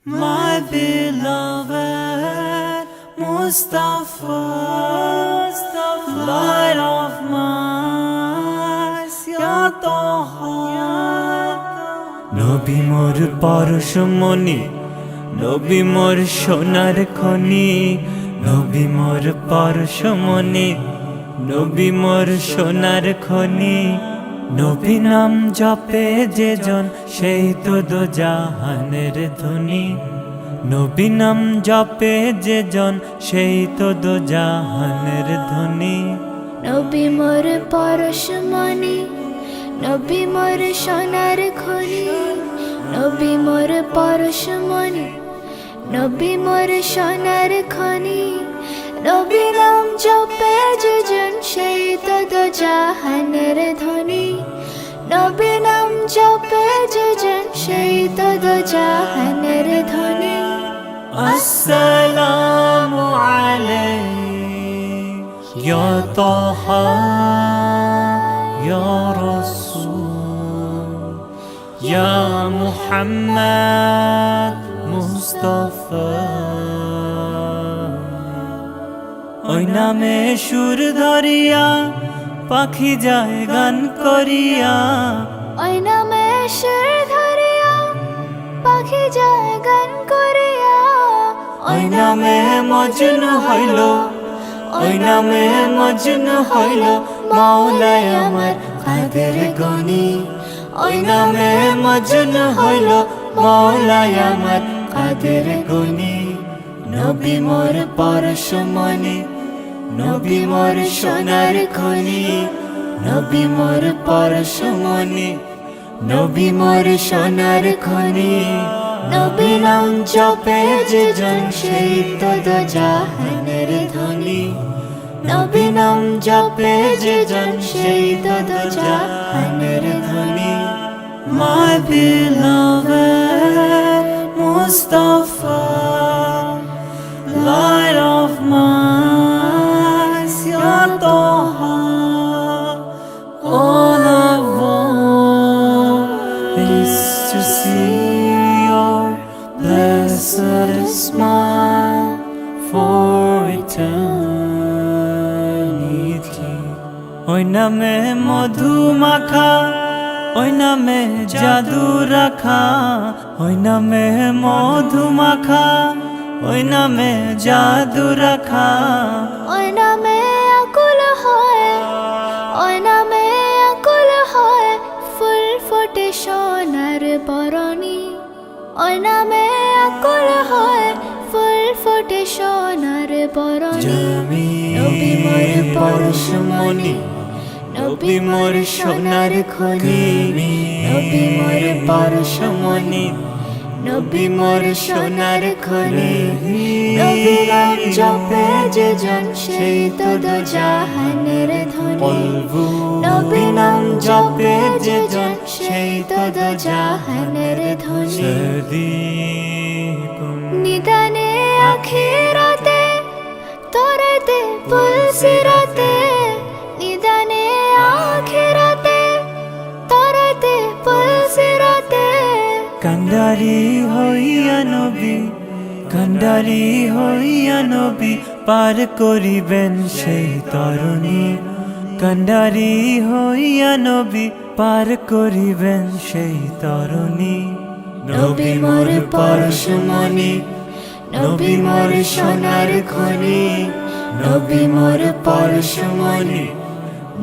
My beloved Mustafa, light of my Taha. নবী মোর পরশমণি, নবী মোর সোনার খনি, নবী মোর পরশমণি, নবী মোর সোনার খনি। নবী নাম জপে যে জন সেই তো দো জাহানের ধনী। নবী নাম জপে যে জন সেই তো দো জাহানের ধনী। নবী মোর পরশমণি, নবী মোর সোনার খনি, নবী মোর পরশমণি, নবী মোর সোনার খনি। নবী নাম জপে যে জন সেই তো দো জাহানের ধনী। নবী নাম জপে যে জন সেই তো দো জাহানের ধনী। আসসালামু আলাইকা ইয়া তাহা ইয়া রাসূল ইয়া মুহাম্মদ মুস্তাফা। ওই নামে সুর ধরিয়া পাখি যায় গান করিয়া। ওই নামে সুর ধরিয়া পাখি যায় গান করিয়া। ওই নামে মজনু হইল, ওই নামে মজনু হইল মাওলায় আমার কাদের গনি। ওই নামে মজনু হইল মাওলায় আমার কাদের গনি। নবী মোর পরশমণি, নবী মোর সোনার খনি, নবী মোর পরশমণি, নবী মোর সোনার খনি। নবী নাম জপে যে জন সেই তো দো জাহানের ধনী। নবী নাম জপে যে জন সেই তো দো জাহানের ধনী। My beloved Mustafa, light of my Taha. All I want is to see your blessed smile for eternity. ওই নামে মধু মাখা, ওই নামে জাদু রাখা, ওই নামে মধু মাখা, ওই নামে জাদু রাখা। ওই নামে আকুল হয়, ওই নামে আকুল হয় ফুল ফোটে সোনার বরণী। ওই নামে আকুল হয় ফুল ফোটে সোনার বরণী। নবী মোর পরশমণি, নবী মোর সোনার খনি, নবী মোর পরশমণি, নবী মোর সোনার খনি। নবী নাম জপে যে জন সেই তো দো জাহানের ধনী। নবী নাম জপে যে জন সেই তো দো জাহানের ধনী। নিদানে আখিরাতে তোরাতে পুলসিরাতে। নিদানে আখিরাতে তোরাতে পুলসিরাতে। কান্ডারি হইয়া নবী, কান্ডারি হইয়া নবী পার করিবেন সেই তরণী। কান্ডারি হইয়া নবী পার করিবেন সেই তরণী। নবী মোর পরশমণি, নবী মোর সোনার খনি, নবী মোর পরশমণি,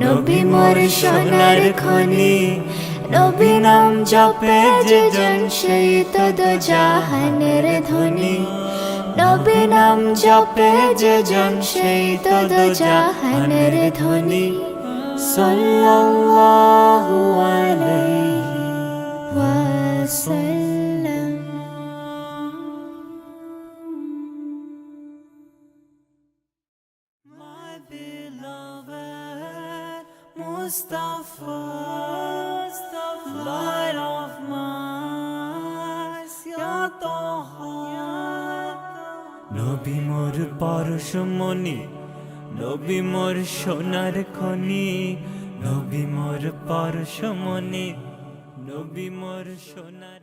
নবী মোর সোনার খনি। নবী নাম জপে যে জন সেই তো দো জাহানের ধনী। নবী নাম জপে যে জন সেই তো দো জাহানের ধনী। সাল্লাল্লাহু আলাইহি ওয়াসাল্লাম। My beloved Mustafa, light of my Taha. নবী মোর পরশমণি, নবী মোর সোনার খনি, নবী মোর পরশমণি, নবী মোর সোনার